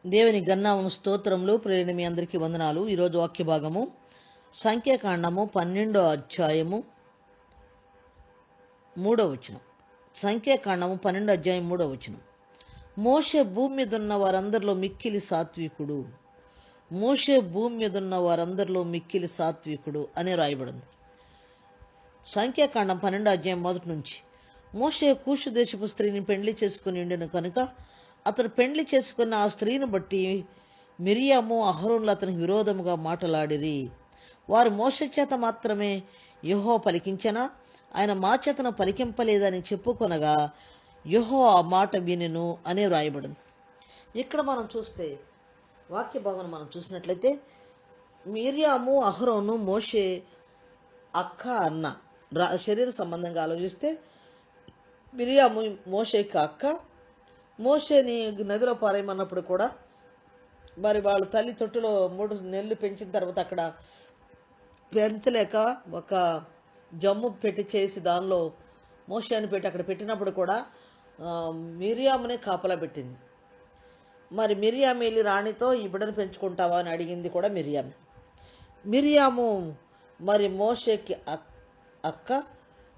దేవుని గన్నామము స్తోత్రములు. ప్రేరణ మీ అందరికీ వందనాలు. ఈరోజు వాక్య భాగము సంఖ్యాకాండము 12వ అధ్యాయము 3వ వచనం. సంఖ్యాకాండము 12వ అధ్యాయం 3వ వచనం. మోషే భూమి మీద ఉన్న వారందరిలో మిక్కిలి సాత్వికుడు. మోషే భూమి మీద ఉన్న వారందరిలో మిక్కిలి సాత్వికుడు అని రాయబడింది. సంఖ్యాకాండం 12వ అధ్యాయం మొదటి నుంచి. మోషే కూషు దేశపు స్త్రీని పెండ్లి చేసుకుని ఉండిన కనుక అతడు పెండ్లి చేసుకున్న ఆ స్త్రీని బట్టి మిరియాము అహరోనులు అతనికి విరోధముగా మాటలాడిరి. వారు మోషే చేత మాత్రమే యెహోవా పలికించనా, ఆయన మా చేతను పలికింపలేదని చెప్పుకొనగా యెహోవా ఆ మాట వినెను అని వ్రాయబడింది. ఇక్కడ మనం చూస్తే వాక్య భాగం మనం చూసినట్లయితే మిరియాము అహరోను మోషే అక్క అన్న. శరీర సంబంధంగా ఆలోచిస్తే మిరియాము మోషేకి అక్క. మోషేని నదిలో పారేయమన్నప్పుడు కూడా మరి వాళ్ళ తల్లి తొట్టులో 3 నెలలు పెంచిన తర్వాత అక్కడ పెంచలేక ఒక జమ్ము పెట్టి చేసి దానిలో మోషేని పెట్టి అక్కడ పెట్టినప్పుడు కూడా మిరియామునే కాపలా పెట్టింది. మరి మిరియాము వెళ్ళి రాణితో ఈ బిడ్డను పెంచుకుంటావా అని అడిగింది కూడా మిరియాము. మిరియాము మరి మోషేకి అక్క.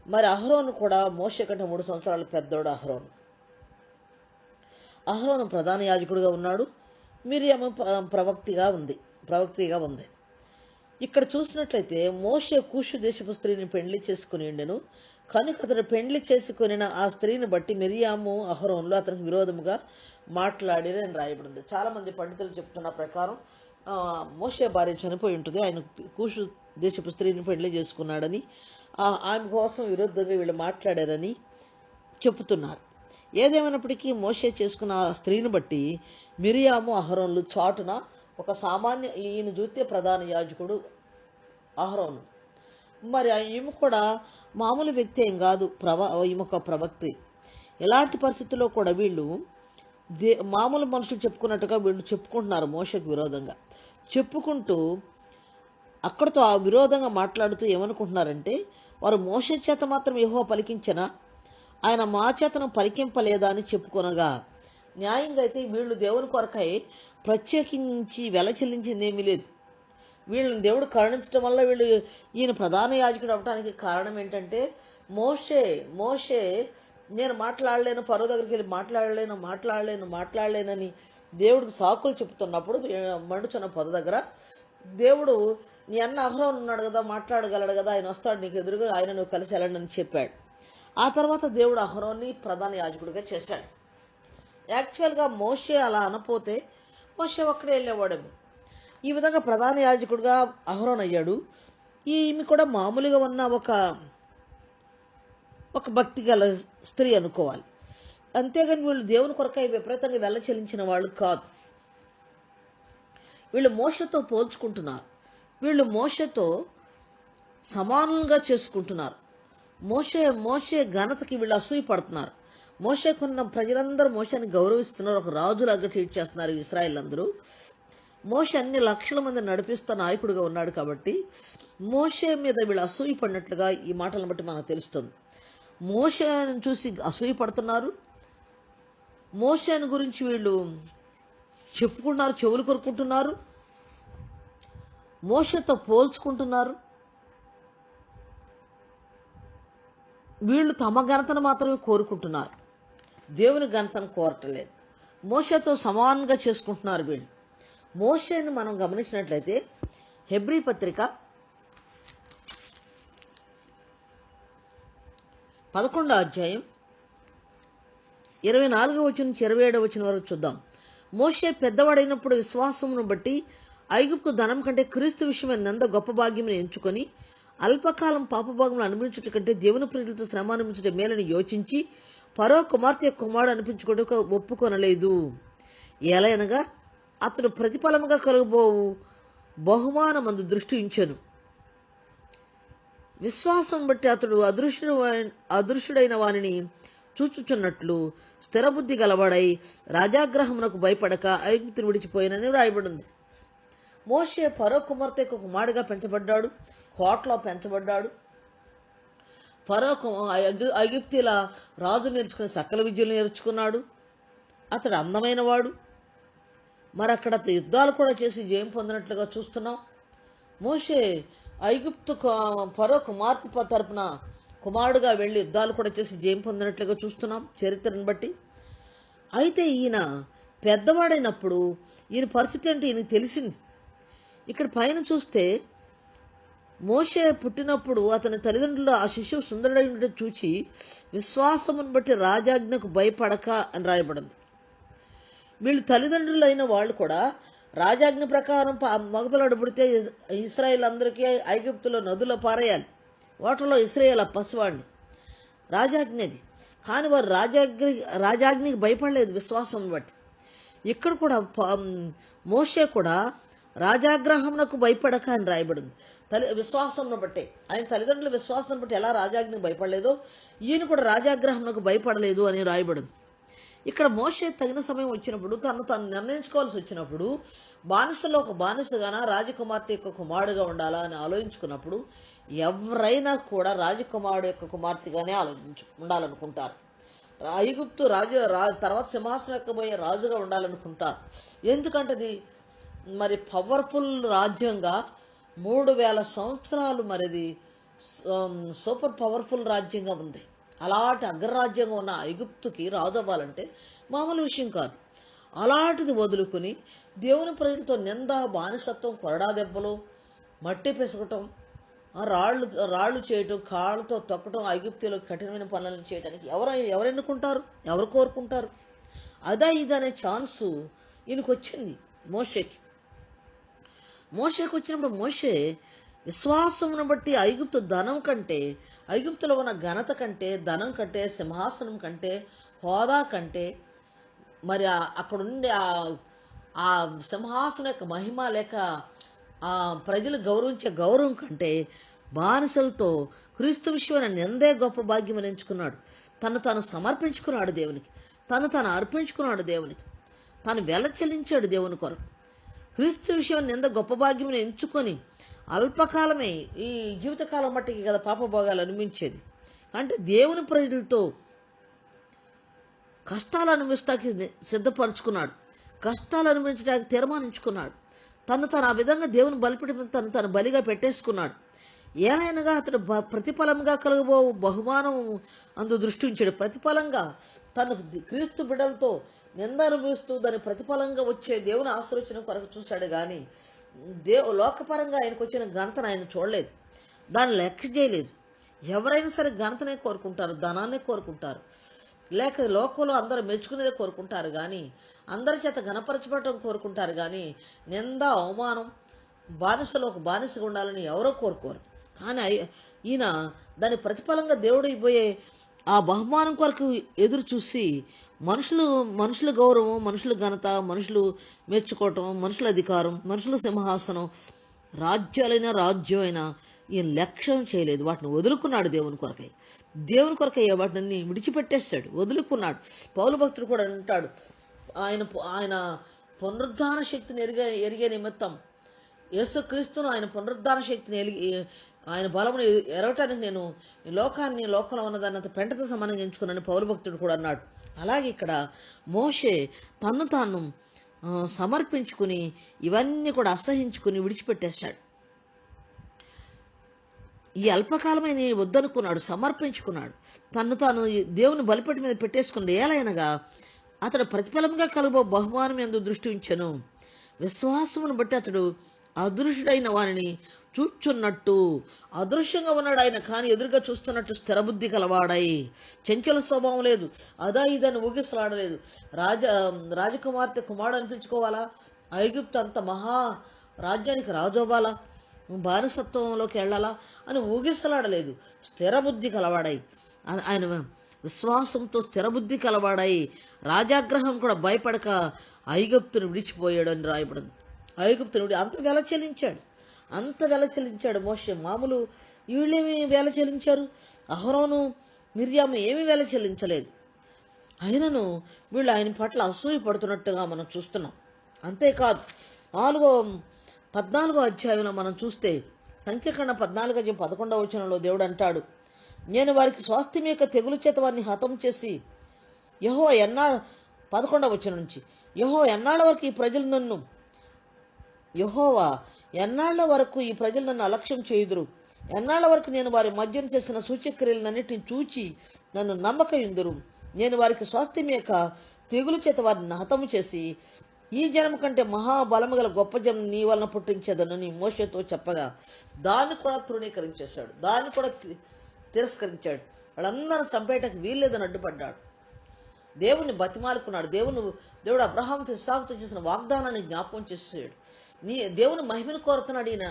మరి అహరోను కూడా మోషే కంటే 3 సంవత్సరాలు పెద్దోడు. అహరోను ప్రధాన యాజకుడిగా ఉన్నాడు. మిరియాము ప్రవక్తిగా ఉంది. ఇక్కడ చూసినట్లయితే మోషే కూషు దేశపు స్త్రీని పెండ్లి చేసుకుని ఉండెను కనుక అతడు పెండ్లి చేసుకుని ఆ స్త్రీని బట్టి మిరియాము అహరోనులు అతనికి విరోధముగా మాట్లాడిరి అని రాయబడింది. చాలామంది పండితులు చెప్తున్న ప్రకారం మోషే భార్య చనిపోయి ఉంటుంది. ఆయన కూషు దేశపు స్త్రీని పెండ్లి చేసుకున్నాడని, ఆమె కోసం విరుద్ధంగా వీళ్ళు మాట్లాడారని చెబుతున్నారు. ఏదేమైనప్పటికీ మోషే చేసుకున్న ఆ స్త్రీని బట్టి మిరియాము అహరోనులు చాటున ఒక సామాన్య, ఈయన చూస్తే ప్రధాన యాజకుడు అహరోను, మరి ఈమె కూడా మామూలు వ్యక్తి ఏం కాదు, ఈమె ఒక ప్రవక్తి. ఎలాంటి పరిస్థితుల్లో కూడా వీళ్ళు మామూలు మనుషులు చెప్పుకున్నట్టుగా వీళ్ళు చెప్పుకుంటున్నారు. మోషేకు విరోధంగా చెప్పుకుంటూ అక్కడితో ఆ విరోధంగా మాట్లాడుతూ ఏమనుకుంటున్నారంటే, వారు మోషే చేత మాత్రం యెహోవా పలికించనా, ఆయన మా చేతను పలికింపలేదా అని చెప్పుకొనగా. న్యాయంగా అయితే వీళ్ళు దేవుని కొరకై ప్రత్యేకించి వెల చెల్లించింది ఏమీ లేదు. వీళ్ళని దేవుడు కరుణించడం వల్ల వీళ్ళు ఈయన ప్రధాన యాజకుడు అవడానికి కారణం ఏంటంటే, మోషే నేను మాట్లాడలేను, పరో దగ్గరికి వెళ్ళి మాట్లాడలేనని దేవుడికి సాకులు చెప్తున్నప్పుడు మండుచున్న పొద దగ్గర దేవుడు నీ అన్న అహరోను ఉన్నాడు కదా, మాట్లాడగలడు కదా, ఆయన వస్తాడు నీకు ఎదురుగా, ఆయన నువ్వు కలిసి వెళ్ళండి చెప్పాడు. ఆ తర్వాత దేవుడు అహరోన్ని ప్రధాన యాజకుడిగా చేశాడు. యాక్చువల్గా మోషే అలా అనపోతే మోషే ఒక్కడే వెళ్ళేవాడేమో. ఈ విధంగా ప్రధాన యాజకుడిగా అహరోన్ అయ్యాడు. ఈమె కూడా మామూలుగా ఉన్న ఒక భక్తి గల స్త్రీ అనుకోవాలి. అంతేగాని వీళ్ళు దేవుని కొరకై విపరీతంగా వెళ్ళ చెల్లించిన వాళ్ళు కాదు. వీళ్ళు మోషేతో పోల్చుకుంటున్నారు. వీళ్ళు మోషేతో సమానంగా చేసుకుంటున్నారు. మోషే ఘనతకి వీళ్ళు అసూయ పడుతున్నారు. మోషేకున్న ప్రజలందరూ మోషేని గౌరవిస్తున్నారు. ఒక రాజులాగా ట్రీట్ చేస్తున్నారు ఇశ్రాయేల్ అందరూ. మోషే అన్ని లక్షల మంది నడిపిస్తున్న నాయకుడిగా ఉన్నాడు కాబట్టి మోషే మీద వీళ్ళు అసూయ పడినట్లుగా ఈ మాటలను బట్టి మనకు తెలుస్తుంది. మోషేని చూసి అసూయ పడుతున్నారు. మోషేని గురించి వీళ్ళు చెప్పుకుంటున్నారు, చెవులు కొరుకుంటున్నారు, మోషేతో పోల్చుకుంటున్నారు. వీళ్ళు తమ ఘనతను మాత్రమే కోరుకుంటున్నారు, దేవుని ఘనతను కోరటలేదు. మోషేతో సమానంగా చేసుకుంటున్నారు వీళ్ళు. మోషేని మనం గమనించినట్లయితే హెబ్రీ పత్రిక 11వ అధ్యాయం 24వ వచనం నుంచి 27వ వచనం వరకు చూద్దాం. మోషే పెద్దవాడైనప్పుడు విశ్వాసమును బట్టి ఐగుప్తు ధనం కంటే క్రీస్తు విషయమైన నంద గొప్ప భాగ్యమును ఎంచుకొని అల్పకాలం పాపభాగములు అనుభవించుట కంటే దేవుని ప్రజలతో శ్రమ అనుభవించుట మేలని యోచించి ఫరో కుమార్తె కుమారుడు అనిపించుకోవడానికి ఒప్పుకొనలేదు. ఎలయనగా అతడు ప్రతిఫలముగా కలుగబోవు బహుమానమందు దృష్టి ఉంచెను. విశ్వాసం బట్టి అతడు అదృశ్యుడైన వానిని చూచుచున్నట్లు స్థిరబుద్ధి గలవాడై రాజాగ్రహమునకు భయపడక ఐగుప్తును విడిచిపోయినని రాయబడింది. మోషే ఫరో కుమార్తెకు కుమారుడిగా పెంచబడ్డాడు, కోటలో పెంచబడ్డాడు. ఫరో ఐగుప్తీల రాజు నేర్చుకునే సకల విద్యలు నేర్చుకున్నాడు. అతడు అందమైన వాడు. మరి అక్కడ యుద్ధాలు కూడా చేసి జయం పొందినట్లుగా చూస్తున్నాం. మోషే ఐగుప్తు ఫరో కుమార్తె తరపున కుమారుడుగా వెళ్ళి యుద్ధాలు కూడా చేసి జయం పొందినట్లుగా చూస్తున్నాం చరిత్రను బట్టి. అయితే ఈయన పెద్దవాడైనప్పుడు ఈయన పరిస్థితి అంటే ఈయనకి తెలిసింది. ఇక్కడ పైన చూస్తే మోషే పుట్టినప్పుడు అతని తల్లిదండ్రులు ఆ శిశువు సుందరుడై ఉండటం చూచి విశ్వాసమును బట్టి రాజాజ్ఞకు భయపడక అని రాయబడింది. వీళ్ళు తల్లిదండ్రులు అయిన వాళ్ళు కూడా రాజాజ్ఞ ప్రకారం మగపిల్లాడు పుడితే ఇశ్రాయేల్ అందరికీ ఐగుప్తులో నదులో పారేయాలి, వాటిలో ఇశ్రాయేల్ పసివాడిని, రాజాజ్ఞది. కానీ వారు రాజాజ్ఞకి భయపడలేదు విశ్వాసం బట్టి. ఇక్కడ కూడా మోషే కూడా రాజాగ్రహమునకు భయపడక అని రాయబడింది. విశ్వాసంను బట్టే, ఆయన తల్లిదండ్రుల విశ్వాసం బట్టి ఎలా రాజాజ్ఞకు భయపడలేదో ఈయన కూడా రాజాగ్రహమునకు భయపడలేదు అని రాయబడింది. ఇక్కడ మోషే తగిన సమయం వచ్చినప్పుడు తను నిర్ణయించుకోవాల్సి వచ్చినప్పుడు బానిసలో ఒక బానిసగానా రాజకుమార్తె యొక్క కుమారుడుగా ఉండాలా అని ఆలోచించుకున్నప్పుడు ఎవరైనా కూడా రాజకుమారుడు యొక్క కుమార్తెగానే ఉండాలనుకుంటారు. ఐగుప్తు తర్వాత సింహాసనం ఎక్కబోయే రాజుగా ఉండాలనుకుంటారు. ఎందుకంటే అది మరి పవర్ఫుల్ రాజ్యంగా 3000 సంవత్సరాలు మరిది సూపర్ పవర్ఫుల్ రాజ్యంగా ఉంది. అలాంటి అగ్రరాజ్యంగా ఉన్న ఐగుప్తుకి రాజు అవ్వాలంటే మామూలు విషయం కాదు. అలాంటిది వదులుకుని దేవుని ప్రజలతో నింద, బానిసత్వం, కొరడా దెబ్బలు, మట్టి పిసకటం, రాళ్ళు చేయటం, కాళ్ళతో తొక్కటం, ఐగుప్తులో కఠినమైన పనులను చేయడానికి ఎవరు ఎన్నుకుంటారు, ఎవరు కోరుకుంటారు? ఇదనే ఛాన్సు ఈయనకు వచ్చింది మోషేకి వచ్చినప్పుడు మోషే విశ్వాసమును బట్టి ఐగుప్తు ధనం కంటే, ఐగుప్తులో ఉన్న ఘనత కంటే, ధనం కంటే, సింహాసనం కంటే, హోదా కంటే, మరి అక్కడుండే ఆ సింహాసనం యొక్క మహిమ లేక ఆ ప్రజలు గౌరవించే గౌరవం కంటే బానిసలతో క్రీస్తు విషయమైన నిందే గొప్ప భాగ్యం ఎంచుకున్నాడు. తను సమర్పించుకున్నాడు దేవునికి, తను అర్పించుకున్నాడు దేవునికి, తను వెల చెల్లించాడు దేవుని కొరకు. క్రీస్తు విషయం నింద గొప్ప భాగ్యం ఎంచుకొని అల్పకాలమే, ఈ జీవితకాలం మట్టికి కదా పాపభోగాలు అనిపించేది. అంటే దేవుని ప్రజలతో కష్టాలు అనుభవిస్తాకి సిద్ధపరచుకున్నాడు, కష్టాలు అనుభవించడానికి తీర్మానించుకున్నాడు. తను ఆ విధంగా దేవుని బలిపెట్టి తను బలిగా పెట్టేసుకున్నాడు. ఏలైనగా అతడు ప్రతిఫలంగా కలుగబో బహుమానం అందు దృష్టి ఉంచాడు. ప్రతిఫలంగా తను క్రీస్తు బిడ్డలతో నింద అనుభవిస్తూ దాని ప్రతిఫలంగా వచ్చే దేవుని ఆశీర్వచనం కొరకు చూశాడు. కానీ లోకపరంగా ఆయనకు వచ్చిన ఘనతను ఆయన చూడలేదు, దాన్ని లెక్క చేయలేదు. ఎవరైనా సరే ఘనతనే కోరుకుంటారు, ధనాన్నే కోరుకుంటారు, లేక లోకంలో అందరూ మెచ్చుకునేదే కోరుకుంటారు, కానీ అందరి చేత ఘనపరచబడటం కోరుకుంటారు. కానీ నింద, అవమానం, బానిసలో ఒక బానిసగా ఉండాలని ఎవరో కోరుకోరు. కానీ ఈయన దాని ప్రతిఫలంగా దేవుడు ఇవ్వబోయే ఆ బహుమానం కొరకు ఎదురు చూసి మనుషుల గౌరవం, మనుషుల ఘనత, మనుషులు మెచ్చుకోవటం, మనుషుల అధికారం, మనుషుల సింహాసనం, రాజ్యమైనా ఈయన లక్ష్యం చేయలేదు. వాటిని వదులుకున్నాడు దేవుని కొరకై వాటిని విడిచిపెట్టేస్తాడు, వదులుకున్నాడు. పౌలు భక్తుడు కూడా అంటాడు, ఆయన పునరుద్ధాన శక్తిని ఎరిగే నిమిత్తం యేసుక్రీస్తును, ఆయన పునరుద్ధాన శక్తిని ఆయన బలమును ఎరగటానికి నేను లోకంలో ఉన్నదాన్ని పెంటతో సమానంగా ఎంచుకున్నాను పౌలు భక్తుడు కూడా అన్నాడు. అలాగే ఇక్కడ మోషే తాను సమర్పించుకుని ఇవన్నీ కూడా అసహించుకుని విడిచిపెట్టేశాడు. ఈ అల్పకాలమైన వద్దనుకున్నాడు, సమర్పించుకున్నాడు, తాను దేవుని బలిపెట్టి మీద పెట్టేసుకున్నాడు. ఏలైనగా అతడు ప్రతిఫలంగా కలుగబో బహుమానం యందు దృష్టి ఉంచెను. విశ్వాసమును బట్టి అతడు అదృశ్యుడైన వారిని చూచున్నట్టు, అదృశ్యంగా ఉన్నాడు ఆయన, కానీ ఎదురుగా చూస్తున్నట్టు స్థిరబుద్ధి కలవాడై, చంచల స్వభావం లేదు, ఇదని ఊగిసలాడలేదు. రాజకుమార్తె కుమారుడు అనిపించుకోవాలా, ఐగుప్తు అంత మహా రాజ్యానికి రాజు అవ్వాలా, బానిసత్వంలోకి వెళ్ళాలా అని ఊగిసలాడలేదు. స్థిరబుద్ధి కలవాడై, ఆయన విశ్వాసంతో స్థిరబుద్ధి కలవాడై రాజాగ్రహం కూడా భయపడక ఐగుప్తును విడిచిపోయాడు అని రాయబడింది. ఐగుప్తును అంత వెల చెల్లించాడు మోషే. మామూలు వీళ్ళేమి వెల చెల్లించారు, అహరోను, మిర్యాము ఏమీ వెల చెల్లించలేదు. అయినను వీళ్ళు ఆయన పట్ల అసూయ పడుతున్నట్టుగా మనం చూస్తున్నాం. అంతేకాదు 14వ అధ్యాయంలో మనం చూస్తే సంఖ్యాకాండ 14:11 వచనంలో దేవుడు అంటాడు, నేను వారికి స్వాస్థ్యం యొక్క తెగులు చేత వారిని హతం చేసి యెహోవా 11వ వచనం నుంచి ఎన్నాళ్ళ వరకు ఈ ప్రజలు నన్ను యెహోవా ఎన్నాళ్ల వరకు ఈ ప్రజలు నన్ను అలక్ష్యం చేయుదురు? ఎన్నాళ్ల వరకు నేను వారి మధ్యన చేసిన సూచక్రియలన్నిటిని చూచి నన్ను నమ్మకయుందురు? నేను వారికి స్వాస్థ్యమేక తెగులు చేత వారిని హతము చేసి ఈ జనం కంటే మహాబలము గల గొప్ప జనం నీ వలన పుట్టించేదనని మోషేతో చెప్పగా దాన్ని కూడా తృణీకరించేశాడు, దాన్ని కూడా తిరస్కరించాడు. వాళ్ళందరూ చంపేయటానికి వీల్లేదని అడ్డుపడ్డాడు. దేవుని బతిమాలుకున్నాడు. దేవుడు అబ్రహాంతో ఇస్సాకుతో చేసిన వాగ్దానాన్ని జ్ఞాపకం చేసాడు. దేవుని మహిమను కోరుతున్నాడు. ఈయన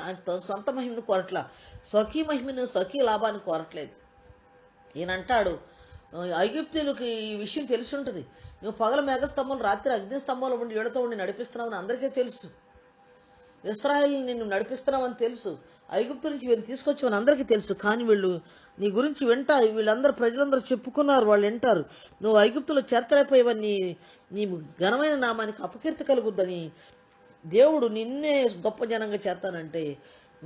సొంత మహిమను కోరట్లా, స్వకీయ మహిమను స్వకీయ లాభాన్ని కోరట్లేదు. ఈయన అంటాడు, ఐగుప్తీయులకి ఈ విషయం తెలిసి ఉంటుంది. నువ్వు పగల మేఘస్తంభం, రాత్రి అగ్నిస్తంభంలో ఉండి ఏడుతో ఉండి నడిపిస్తున్నావని అందరికీ తెలుసు. ఇశ్రాయేలు నిన్ను నడిపిస్తున్నావని తెలుసు. ఐగుప్తు నుంచి వీరిని తీసుకొచ్చామని అందరికీ తెలుసు. కానీ వీళ్ళు నీ గురించి వింటారు. వీళ్ళందరూ ప్రజలందరూ చెప్పుకున్నారు, వాళ్ళు వింటారు. నువ్వు ఐగుప్తులో చేర్చలేకపోయేవని నీ ఘనమైన నామానికి అపకీర్తి కలుగుద్దని దేవుడు నిన్నే గొప్ప జనంగా చేస్తానంటే,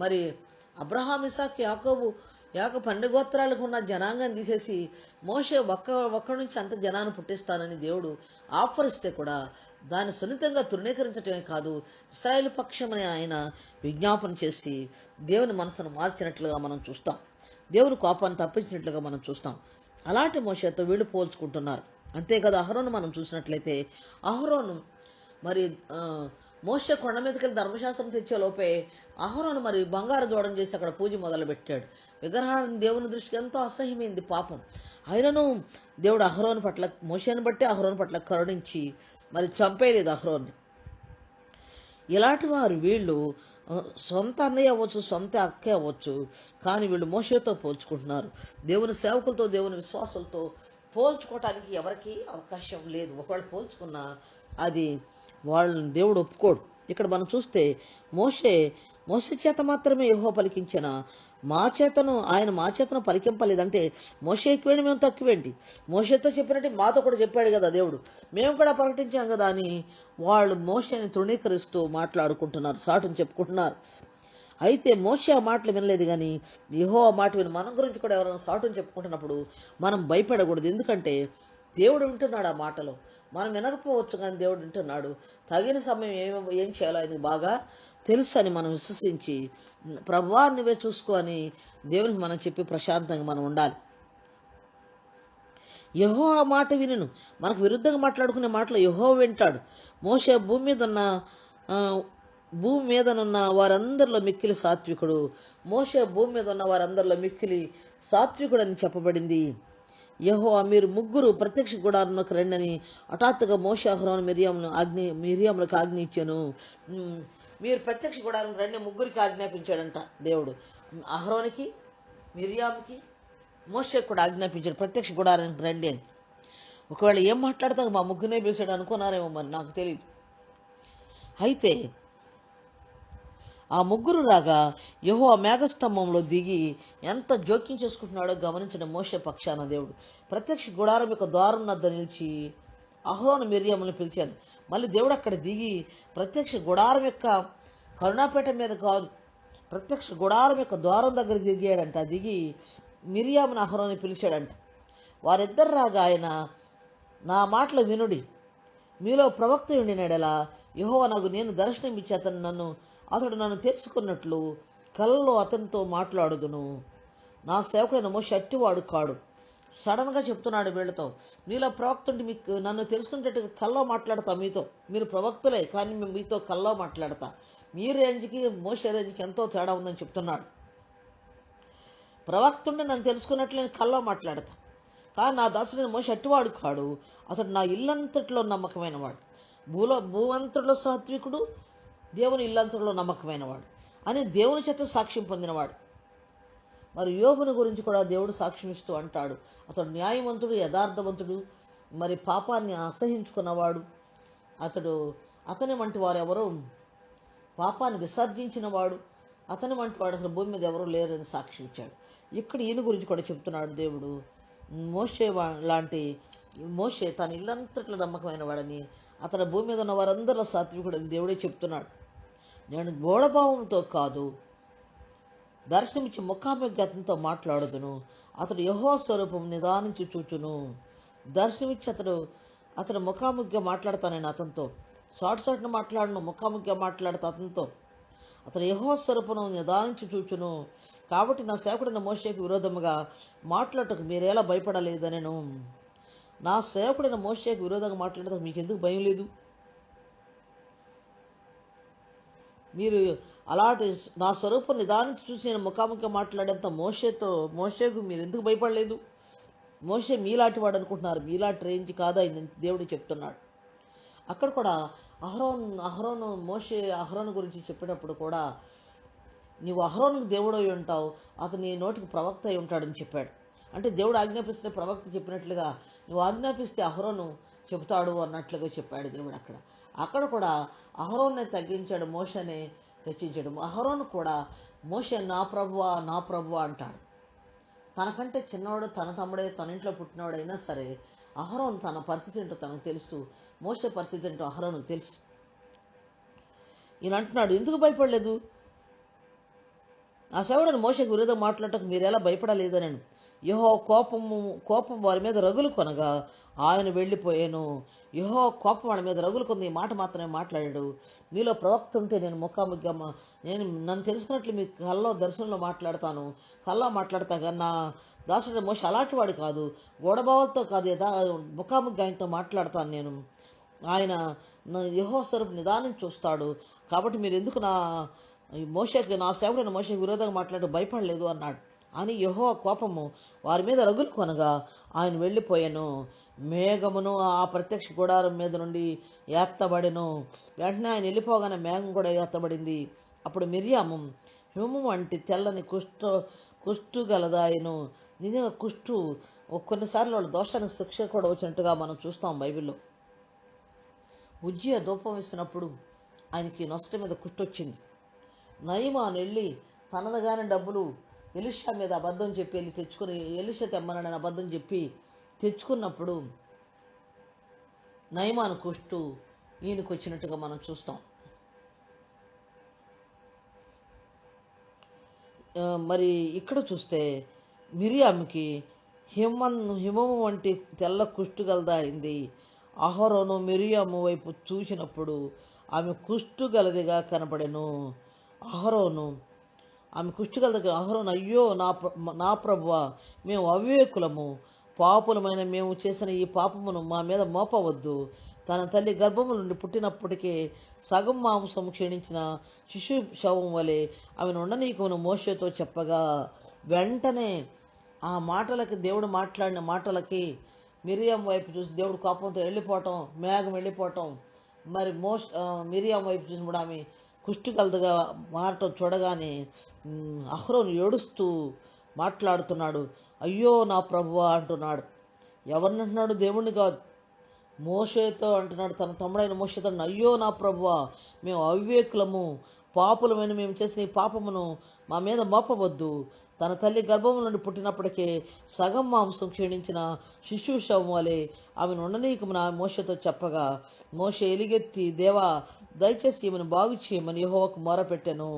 మరి అబ్రహాం, ఇసాక్, యాకోబు 12 గోత్రాలకు ఉన్న జనాంగాన్ని తీసేసి మోషే ఒక్కడి నుంచి అంత జనాన్ని పుట్టిస్తానని దేవుడు ఆఫర్ ఇస్తే కూడా దాన్ని సున్నితంగా తృణీకరించటమే కాదు, ఇశ్రాయేలు పక్షమని ఆయన విజ్ఞాపన చేసి దేవుని మనసును మార్చినట్లుగా మనం చూస్తాం. దేవుని కోపాన్ని తప్పించినట్లుగా మనం చూస్తాం. అలాంటి మోషేతో వీళ్ళు పోల్చుకుంటున్నారు. అంతేకాదు అహరోను మనం చూసినట్లయితే, అహరోను మరి మోషే కొండ మీదకి వెళ్ళి ధర్మశాస్త్రం తెచ్చే లోపే అహరోను మరి బంగారు దూడం చేసి అక్కడ పూజ మొదలుపెట్టాడు. విగ్రహాన్ని దేవుని దృష్టికి ఎంతో అసహ్యమైంది పాపం. అయినను దేవుడు అహరోను పట్ల, మోషేని బట్టి అహరోను పట్ల కరుణించి మరి చంపేయలేదు అహరోన్ని. ఇలాంటి వారు వీళ్ళు సొంత అన్నయ్య అవ్వచ్చు, సొంత అక్కే అవ్వచ్చు, కానీ వీళ్ళు మోషేతో పోల్చుకుంటున్నారు. దేవుని సేవకులతో, దేవుని విశ్వాసులతో పోల్చుకోవటానికి ఎవరికి అవకాశం లేదు. ఒకవేళ పోల్చుకున్నా అది వాళ్ళని దేవుడు ఒప్పుకోడు. ఇక్కడ మనం చూస్తే మోషే చేత మాత్రమే యెహోవా పలికించిన ఆయన మా చేతను పలికింపలేదంటే మోషే ఎక్కువేంటి, మేము తక్కువేంటి? మోషేతో చెప్పినట్టు మాతో కూడా చెప్పాడు కదా దేవుడు, మేము కూడా ప్రకటించాం కదా అని వాళ్ళు మోషేని తృణీకరిస్తూ మాట్లాడుకుంటున్నారు, సాటును చెప్పుకుంటున్నారు. అయితే మోషే ఆ మాటలు వినలేదు, కానీ యెహోవా మాట విని మన గురించి కూడా ఎవరైనా సాటును చెప్పుకుంటున్నప్పుడు మనం భయపడకూడదు. ఎందుకంటే దేవుడు వింటున్నాడు ఆ మాటలో. మనం వినకపోవచ్చు, కానీ దేవుడు వింటున్నాడు. తగిన సమయం ఏం చేయాలో ఆయనకు బాగా తెలుసు అని మనం విశ్వసించి, ప్రభువా నువ్వే చూసుకో అని దేవునికి మనం చెప్పి ప్రశాంతంగా మనం ఉండాలి. యెహోవా మాట వినును. మనకు విరుద్ధంగా మాట్లాడుకునే మాటలు యెహోవా వింటాడు. మోషే భూమి మీదనున్న వారందరిలో మిక్కిలి సాత్వికుడు. మోషే భూమి మీద ఉన్న వారందరిలో మిక్కిలి సాత్వికుడు అని చెప్పబడింది. యెహోవా మీరు ముగ్గురు ప్రత్యక్ష గుడారంలోకి రండని హఠాత్తుగా మోషే అహరోను మిరియాములకు ఆజ్ఞ ఇచ్చాను. మీరు ప్రత్యక్ష గుడారం రండి ముగ్గురికి ఆజ్ఞాపించాడంట దేవుడు. అహరోనికి, మిరియాముకి, మోషేకి కూడా ఆజ్ఞాపించాడు ప్రత్యక్ష గుడారానికి రండి అని. ఒకవేళ ఏం మాట్లాడతావు, మా ముగ్గునే పిలిచాడు అనుకున్నారేమో, మరి నాకు తెలియదు. అయితే ఆ ముగ్గురు రాగా యెహోవా మేఘస్తంభంలో దిగి ఎంత జోక్యం చేసుకుంటున్నాడో గమనించిన మోషే పక్షాన దేవుడు ప్రత్యక్ష గుడారం యొక్క ద్వారం వద్ద నిలిచి అహరోను మిరియాములను పిలిచాను. మళ్ళీ దేవుడు అక్కడ దిగి ప్రత్యక్ష గుడారం యొక్క కరుణాపేట మీద కాదు, ప్రత్యక్ష గుడారం యొక్క ద్వారం దగ్గరికి దిగాడంట. దిగి మిరియామును అహరోను పిలిచాడంట. వారిద్దరు రాగా ఆయన, నా మాటలు వినుడి, మీలో ప్రవక్త ఉండినడలా యెహోవా నేను దర్శనం ఇచ్చి అతడు నన్ను తెలుసుకున్నట్లు కలలో అతనితో మాట్లాడుదును. నా సేవకుడైన మోషే అట్టివాడు కాడు. సడన్గా చెప్తున్నాడు వీళ్ళతో, మీలో ప్రవక్త ఉండి మీకు నన్ను తెలుసుకునేటట్టుగా కల్లో మాట్లాడతా. మీరు ప్రవక్తలే, కానీ మేము మీతో కల్లో మాట్లాడతా. మీ రేంజ్కి మోషే రేంజ్కి ఎంతో తేడా ఉందని చెప్తున్నాడు. ప్రవక్త ఉండి నన్ను తెలుసుకున్నట్లు నేను కల్లో మాట్లాడతా, కానీ నా దాసుడైన మోషే అట్టివాడు కాడు. అతడు నా ఇల్లంతట్లో నమ్మకమైన వాడు. భూవంతట్లో సాత్వికుడు, దేవుని ఇల్లంతట్లో నమ్మకమైన వాడు అని దేవుని చేత సాక్ష్యం పొందినవాడు. మరి యోబుని గురించి కూడా దేవుడు సాక్ష్యం ఇస్తూ అంటాడు, అతడు న్యాయవంతుడు, యథార్థవంతుడు, మరి పాపాన్ని అసహించుకున్నవాడు. అతని వంటి వారు ఎవరో పాపాన్ని విసర్జించిన వాడు, అతని వంటి వాడు అసలు భూమి మీద ఎవరూ లేరని సాక్ష్యం ఇచ్చాడు. ఇక్కడ ఈయన గురించి కూడా చెప్తున్నాడు దేవుడు, మోషే తన ఇల్లంతట్లో నమ్మకమైన వాడని, అతని భూమి మీద ఉన్న వారందరిలో సాత్వికుడని దేవుడే చెప్తున్నాడు. నేను గోడభావంతో కాదు, దర్శనమిచ్చి ముఖాముఖి అతనితో మాట్లాడుదును. అతడు యెహోవా స్వరూపం నిదానించి చూచును. దర్శనమిచ్చి అతను ముఖాముఖిగా మాట్లాడతానని అతనితో సాటును మాట్లాడను, ముఖాముఖిగా మాట్లాడుతూ అతనితో. అతను యెహోవా స్వరూపమును నిదానించి చూచును. కాబట్టి నా సేవకుడైన మోషేకు విరోధముగా మాట్లాడటకు మీరెలా భయపడలేదనెను. నా సేవకుడైన మోషేకు విరోధంగా మాట్లాడటకు మీకు ఎందుకు భయం లేదు? మీరు అలాంటి నా స్వరూపం నిదానించి చూసి నేను ముఖాముఖిగా మాట్లాడేంత మోషేకు మీరు ఎందుకు భయపడలేదు? మోషే మీలాంటి వాడు అనుకుంటున్నారు, మీలాంటి రేంజ్ కాదా ఇది దేవుడు చెప్తున్నాడు. అక్కడ కూడా అహరోను గురించి చెప్పినప్పుడు కూడా నీవు అహరోనుకు దేవుడు అయి ఉంటావు, అతను నీ నోటికి ప్రవక్త అయి ఉంటాడని చెప్పాడు. అంటే దేవుడు ఆజ్ఞాపిస్తే ప్రవక్త చెప్పినట్లుగా నువ్వు ఆజ్ఞాపిస్తే అహరోను చెబుతాడు అన్నట్లుగా చెప్పాడు దేవుడు. అక్కడ కూడా అహరోన్నే తగ్గించాడు, మోషేనే హెచ్చించాడు. అహరోను కూడా మోషే నా ప్రభువా నా ప్రభువా అంటాడు. తనకంటే చిన్నవాడు, తన తమ్ముడే, తన ఇంట్లో పుట్టినవాడైనా సరే అహరోను తన పరిస్థితి ఏంటో తనకు తెలుసు, మోషే పరిస్థితి ఏంటో అహరోనుకు తెలుసు. ఈయన అంటున్నాడు, ఎందుకు భయపడలేదు? ఆ సేవకుడైన మోషేకు విరోధంగా మాట్లాడటకు మీరు ఎలా భయపడలేదనను. యెహోవా కోపం వారి మీద రగులు కొనగా ఆయన వెళ్ళిపోయాను. యెహోవా కోపం వాళ్ళ మీద రగులు కొంది, ఈ మాట మాత్రమే మాట్లాడాడు. మీలో ప్రవక్త ఉంటే నేను ముఖాముఖిగా నేను నన్ను తెలుసుకున్నట్లు మీ కల్లో దర్శనంలో మాట్లాడతాను, కల్లో మాట్లాడతా. కానీ నా దాసుడు మోషే అలాంటి వాడు కాదు, గోడబావలతో కాదు, ముఖాముఖిగా ఆయనతో మాట్లాడతాను నేను. ఆయన యెహోవా స్వరూపం నిదానం చూస్తాడు. కాబట్టి మీరు ఎందుకు నా సేవకుడైన మోషేకు విరోధంగా మాట్లాడి భయపడలేదు అన్నాడు. అని యెహోవా కోపము వారి మీద రగులు కొనగా ఆయన వెళ్ళిపోయాను. మేఘమును ఆ ప్రత్యక్ష గుడారం మీద నుండి ఎత్తబడెను. వెంటనే ఆయన వెళ్ళిపోగానే మేఘం కూడా ఎత్తబడింది. అప్పుడు మిర్యాము హిమము వంటి తెల్లని కుష్టు గలదాయను. నిజంగా కుష్టు కొన్నిసార్లు వాళ్ళ దోషానికి శిక్ష కూడా వచ్చినట్టుగా మనం చూస్తాం బైబిల్లో. ఉజ్జియా ధూపం ఇస్తున్నప్పుడు ఆయనకి నొసటి మీద కుష్టు వచ్చింది. నయమాను వెళ్ళి తనదగానే డబ్బులు ఎలీషా మీద అబద్ధం చెప్పి వెళ్ళి తెచ్చుకుని, ఎలీషా తెమ్మనని అబద్ధం చెప్పి తెచ్చుకున్నప్పుడు నయమాను కుష్టు ఈయనకు వచ్చినట్టుగా మనం చూస్తాం. మరి ఇక్కడ చూస్తే మిరియాముకి హిమము వంటి తెల్ల కుష్టు గలదైంది. అహరోను మిరియాము వైపు చూసినప్పుడు ఆమె కుష్టు గలదిగా కనపడెను. ఆమె కుష్టిగలదకి అహరోను, అయ్యో నా ప్రభువా, మేము అవివేకులము, పాపులమైన మేము చేసిన ఈ పాపమును మా మీద మోపవద్దు. తన తల్లి గర్భము నుండి పుట్టినప్పటికే సగం మాంసం క్షీణించిన శిశు శవం వలె ఆమెను ఉండనీయకును మోషేతో చెప్పగా, వెంటనే ఆ మాటలకి, దేవుడు మాట్లాడిన మాటలకి మిరియాం వైపు చూసి దేవుడు కోపంతో వెళ్ళిపోవటం, మేఘం వెళ్ళిపోవటం, మరి మిరియాం వైపు చూసినప్పుడు ఆమె కుష్టిగలదుగా మారటం చూడగానే అహరోను ఏడుస్తూ మాట్లాడుతున్నాడు. అయ్యో నా ప్రభువా అంటున్నాడు. ఎవరిని అంటున్నాడు? దేవుణ్ణి కాదు, మోషేతో అంటున్నాడు. తన తమ్ముడైన మోషేతో, అయ్యో నా ప్రభువా, మేము అవివేకులము, పాపులమైన మేము చేసిన ఈ పాపమును మా మీద మోపవద్దు. తన తల్లి గర్భము నుండి పుట్టినప్పటికే సగం మాంసం క్షీణించిన శిశువు శవం వలె ఆమెను ఉండనీయకమని మోషేతో చెప్పగా, మోషే ఎలుగెత్తి, దేవా దయచేసి ఈమెను బాగు చేయమని యెహోవాకు మొరపెట్టెను.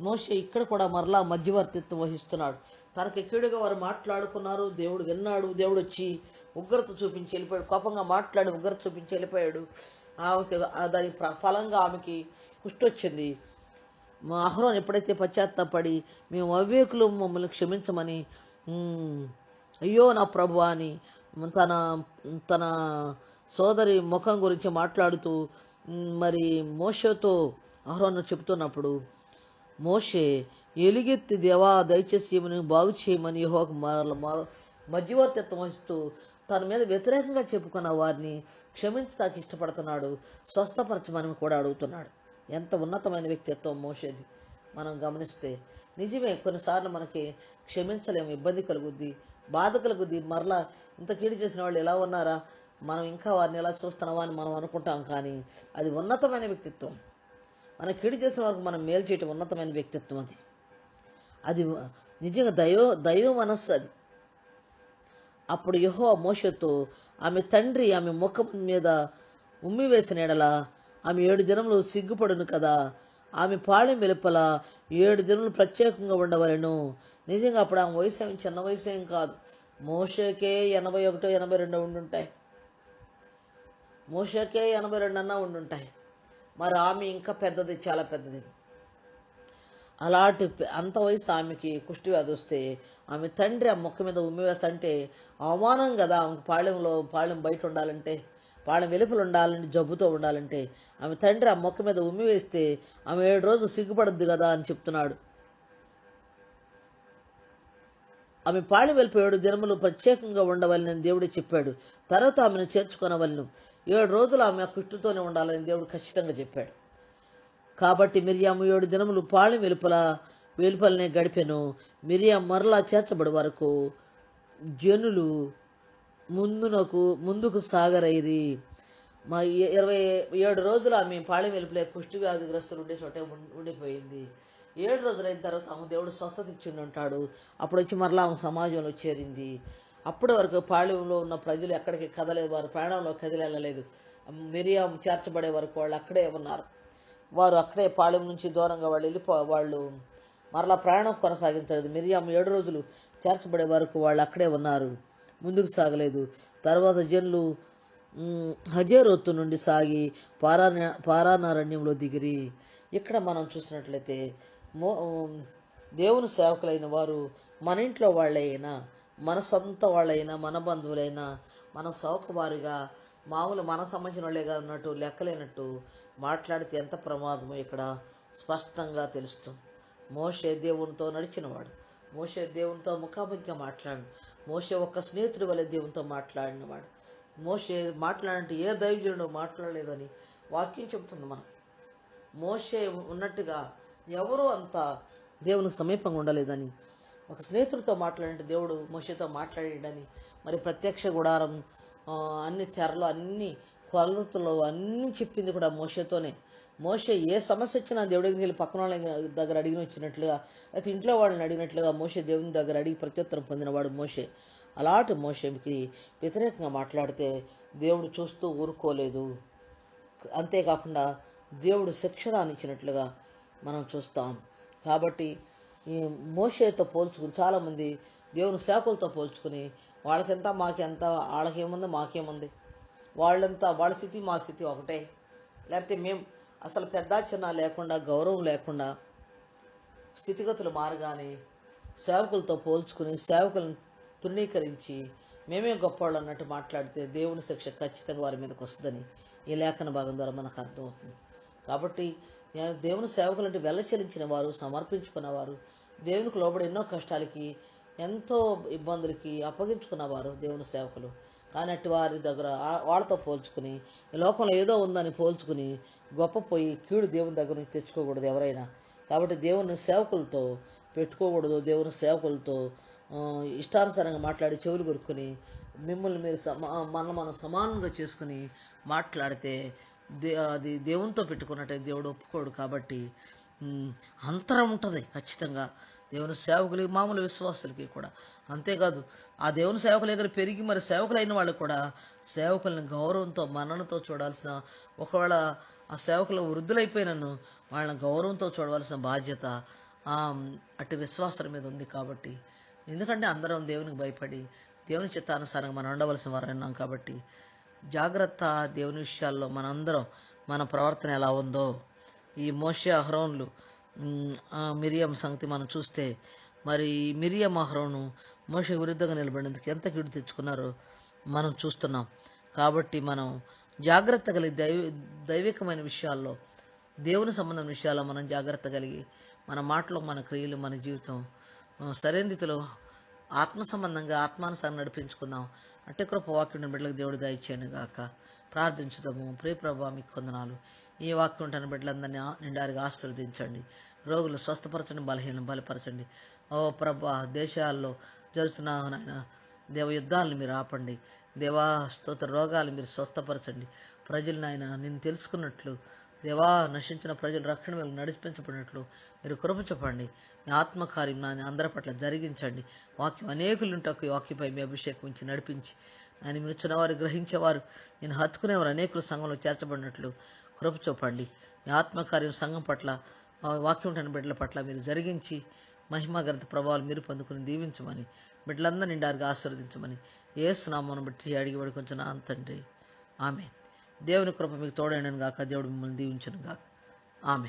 మోషే ఇక్కడ కూడా మరలా మధ్యవర్తిత్వం వహిస్తున్నాడు. తనకి కీడుగా వారు మాట్లాడుకున్నారు, దేవుడు విన్నాడు. దేవుడు వచ్చి ఉగ్రత చూపించి వెళ్ళిపోయాడు, కోపంగా మాట్లాడి ఉగ్రత చూపించి వెళ్ళిపోయాడు. ఆమెకి దాని ఫలంగా ఆమెకి కుష్టి అహరోను ఎప్పుడైతే పశ్చాత్తాపడి మేము అవివేకులు, మమ్మల్ని క్షమించమని, అయ్యో నా ప్రభువా అని తన తన సోదరి ముఖం గురించి మాట్లాడుతూ మరి మోషేతో అహరోను చెబుతున్నప్పుడు, మోషే ఎలుగెత్తి, దేవా దయచేసి ఈమెను బాగు చేయమని యెహోవాకు మధ్యవర్తిత్వం వహిస్తూ తన మీద వ్యతిరేకంగా చెప్పుకున్న వారిని క్షమించడానికి ఇష్టపడుతున్నాడు, స్వస్థపరచమని కూడా అడుగుతున్నాడు. ఎంత ఉన్నతమైన వ్యక్తిత్వం మోషేది మనం గమనిస్తే. నిజమే, కొన్నిసార్లు మనకి క్షమించలేము, ఇబ్బంది కలుగుద్ది, బాధ కలుగుద్ది. మరలా ఇంత కీడు చేసిన వాళ్ళు ఎలా ఉన్నారా, మనం ఇంకా వారిని ఎలా చూస్తున్నావా అని మనం అనుకుంటాం. కానీ అది ఉన్నతమైన వ్యక్తిత్వం. మన కీడు చేసిన వారికి మనం మేలు చేయటం ఉన్నతమైన వ్యక్తిత్వం. అది నిజంగా దైవ మనస్సు అది. అప్పుడు యెహోవా మోషేతో, ఆమె తండ్రి ఆమె ముఖం మీద ఉమ్మి వేసిన ఎడల ఆమె 7 దినములు సిగ్గుపడును కదా, ఆమె పాళెం వెలుపల 7 దినములు ప్రత్యేకంగా ఉండవలెను. నిజంగా అప్పుడు ఆమె వయసు ఏమి చిన్న వయసు ఏం కాదు. మోషేకే 81, 82 ఉండుంటాయి. మోషేకే 82 అన్నా ఉండుంటాయి. మరి ఆమె ఇంకా పెద్దది, చాలా పెద్దది. అలాంటి అంత వయసు ఆమెకి కుష్టి వ్యాధి వస్తే ఆమె తండ్రి ఆ మొక్క మీద ఉమ్మి వేస్తంటే అవమానం కదా. ఆమెకు పాళెం బయట ఉండాలంటే, పాళెం వెలుపల ఉండాలంటే, జబ్బుతో ఉండాలంటే ఆమె తండ్రి ఆ మొక్క మీద ఉమ్మి వేస్తే ఆమె 7 రోజులు సిగ్గుపడద్దు కదా అని చెప్తున్నాడు. ఆమె పాళెం వెలుపు 7 దినములు ప్రత్యేకంగా ఉండవలనని దేవుడే చెప్పాడు. తర్వాత ఆమెను చేర్చుకొనవలను. 7 రోజులు ఆమె ఆ కుష్టుతోనే ఉండాలని దేవుడు ఖచ్చితంగా చెప్పాడు. కాబట్టి మిరియాము 7 దినములు పాళెం వెలుపలనే గడిపెను. మిరియాము మరలా చేర్చబడి వరకు జనులు ముందుకు సాగరైరి. మా 27 రోజులు ఆమె పాళెం వెలుపలే కుష్టి వ్యాధిగ్రస్తులు ఉండే చోటే ఉండిపోయింది. 7 రోజులైన తర్వాత ఆమె దేవుడు స్వస్థత ఇచ్చిండి ఉంటాడు. అప్పుడు వచ్చి మరలా ఆమె సమాజంలో చేరింది. అప్పటి వరకు పాళెంలో ఉన్న ప్రజలు ఎక్కడికి కదలేదు, వారు ప్రాణంలో కదిలెళ్ళలేదు. మిరియాము చేర్చబడే వరకు వాళ్ళు అక్కడే ఉన్నారు. వారు అక్కడే పాళెం నుంచి దూరంగా వాళ్ళు మరలా ప్రయాణం కొనసాగించలేదు. మిరియాము 7 రోజులు చేర్చబడే వరకు వాళ్ళు అక్కడే ఉన్నారు, ముందుకు సాగలేదు. తర్వాత జనులు హజేరోతు నుండి సాగి పారానారణ్యంలో దిగిరి. ఇక్కడ మనం చూసినట్లయితే దేవుని సేవకులైన వారు మన ఇంట్లో వాళ్ళైనా, మన సొంత వాళ్ళైనా, మన బంధువులైనా, మన సౌకవారిగా మామూలు మన సంబంధించిన వాళ్ళే కాదన్నట్టు లెక్కలేనట్టు మాట్లాడితే ఎంత ప్రమాదమో ఇక్కడ స్పష్టంగా తెలుస్తుంది. మోషే దేవునితో నడిచినవాడు. మోషే దేవునితో ముఖాముఖిగా మాట్లాడు. మోషే ఒక్క స్నేహితుడి వల్ల దేవునితో మాట్లాడినవాడు. మోషే మాట్లాడంటే ఏ దైవజనుడు మాట్లాడలేదని వాక్యం చెబుతుంది మనకి. మోషే ఉన్నట్టుగా ఎవరూ అంత దేవునికి సమీపంగా ఉండలేదని, ఒక స్నేహితుడితో మాట్లాడంటే దేవుడు మోషేతో మాట్లాడాడని, మరి ప్రత్యక్ష గుడారం అన్ని తెరలు, అన్ని కొలతలు అన్నీ చెప్పింది కూడా మోషేతోనే. మోషే ఏ సమస్య వచ్చినా దేవుడి దగ్గరికి వెళ్ళి పక్కన వాళ్ళ దగ్గర అడిగిన వచ్చినట్లుగా, అయితే ఇంట్లో వాళ్ళని అడిగినట్లుగా మోషే దేవుని దగ్గర అడిగి ప్రత్యుత్తరం పొందినవాడు మోషే. అలాంటి మోషేకి వ్యతిరేకంగా మాట్లాడితే దేవుడు చూస్తూ ఊరుకోలేదు. అంతేకాకుండా దేవుడు శిక్షణ ఇచ్చినట్లుగా మనం చూస్తాం. కాబట్టి ఈ మోషేతో పోల్చుకుని చాలామంది దేవుని సేవకులతో పోల్చుకుని వాళ్ళకెంత మాకెంత, వాళ్ళకేముంది మాకేముంది, వాళ్ళ స్థితి మా స్థితి ఒకటే, లేకపోతే మేము అసలు పెద్ద చిన్న లేకుండా, గౌరవం లేకుండా, స్థితిగతులు మారగానే సేవకులతో పోల్చుకుని సేవకులను తృణీకరించి మేమే గొప్పవాళ్ళు అన్నట్టు మాట్లాడితే దేవుని శిక్ష ఖచ్చితంగా వారి మీదకి వస్తుందని ఈ లేఖన భాగం ద్వారా మనకు అర్థమవుతుంది. కాబట్టి దేవుని సేవకులు అంటే చెల్లించిన వారు, సమర్పించుకున్నవారు, దేవునికి లోబడి ఎన్నో కష్టాలకి, ఎంతో ఇబ్బందులకి అప్పగించుకున్నవారు దేవుని సేవకులు. కానీ అట్టి వారి దగ్గర వాళ్ళతో పోల్చుకుని ఈ లోకంలో ఏదో ఉందని పోల్చుకుని గొప్పపోయి కీడు దేవుని దగ్గర నుంచి తెచ్చుకోకూడదు ఎవరైనా. కాబట్టి దేవుని సేవకులతో పెట్టుకోకూడదు. దేవుని సేవకులతో ఇష్టానుసారంగా మాట్లాడి చెవులు కొరుక్కుని మిమ్మల్ని మీరు మనం సమానంగా చేసుకుని మాట్లాడితే అది దేవునితో పెట్టుకున్నట్టే దేవుడు ఒప్పుకోడు. కాబట్టి అంతరం ఉంటుంది ఖచ్చితంగా దేవుని సేవకులకి, మామూలు విశ్వాసులకి కూడా. అంతేకాదు ఆ దేవుని సేవకుల దగ్గర పెరిగి మరి సేవకులైన వాళ్ళు కూడా సేవకులను గౌరవంతో, మన్ననతో చూడాల్సిన, ఒకవేళ ఆ సేవకులు వృద్ధులైపోయినను వాళ్ళని గౌరవంతో చూడవలసిన బాధ్యత అటు విశ్వాసుల మీద ఉంది. కాబట్టి ఎందుకంటే అందరం దేవునికి భయపడి దేవుని చిత్తానుసారంగా మనం ఉండవలసిన వారు ఉన్నాం. కాబట్టి జాగ్రత్త. దేవుని విషయాల్లో మనందరం మన ప్రవర్తన ఎలా ఉందో, ఈ మోషే అహరోన్లు మిరియం సంగతి మనం చూస్తే, మరి మిరియం అహరోను మోషే విరుద్ధంగా నిలబడేందుకు ఎంత కీడు తెచ్చుకున్నారో మనం చూస్తున్నాం. కాబట్టి మనం జాగ్రత్త కలిగి దైవికమైన విషయాల్లో, దేవుని సంబంధం విషయాల్లో మనం జాగ్రత్త కలిగి మన మాటలు, మన క్రియలు, మన జీవితం సరైన రీతిలో ఆత్మ సంబంధంగా ఆత్మానుసారం నడిపించుకుందాం. అట్టి కృప వాక్యం బిడ్డలకు దేవుడు దయచేయను గాక. ప్రార్థించుదాము. ప్రియ ప్రభువా, మీకు వందనాలు. ఈ వాక్యం ఉంటున్న బిడ్డలందరినీ నిండారుగా ఆశీర్వదించండి. రోగులు స్వస్థపరచండి, బలహీనలు బలపరచండి. ఓ ప్రభువా, దేశాల్లో జరుగుతున్న నాయన దేవ యుద్ధాలను మీరు ఆపండి. దేవా స్తోత్ర, రోగాలు మీరు స్వస్థపరచండి. ప్రజలు నాయన నిన్ను తెలుసుకున్నట్లు, దేవా నశించిన ప్రజలు రక్షణ వేళ నడిపించబడినట్లు మీరు కృప చెప్పండి. మీ ఆత్మకార్యం నాని అందరి పట్ల జరిగించండి. వాక్యం అనేకులుంటకు వాక్యపై మీ అభిషేకం ఉంచి నడిపించి ఆయన మీరు వారు, గ్రహించేవారు, నేను హత్తుకునేవారు అనేకులు సంఘంలో చేర్చబడినట్లు కృప చూపండి. మీ ఆత్మకార్యం సంఘం పట్ల, వాక్యం ఉంటున్న బిడ్డల పట్ల మీరు జరిగించి మహిమాగ్రంథ ప్రభావాలు మీరు పొందుకుని దీవించమని, బిడ్డలందరూ నిండారుగా ఆశీర్వదించమని యేసు నామమును బట్టి అడిగి వేడుకొంచున్నాను తండ్రి. ఆమేన్. దేవుని కృప మీకు తోడైనను గాక. దేవుడు మిమ్మల్ని దీవించను గాక. ఆమె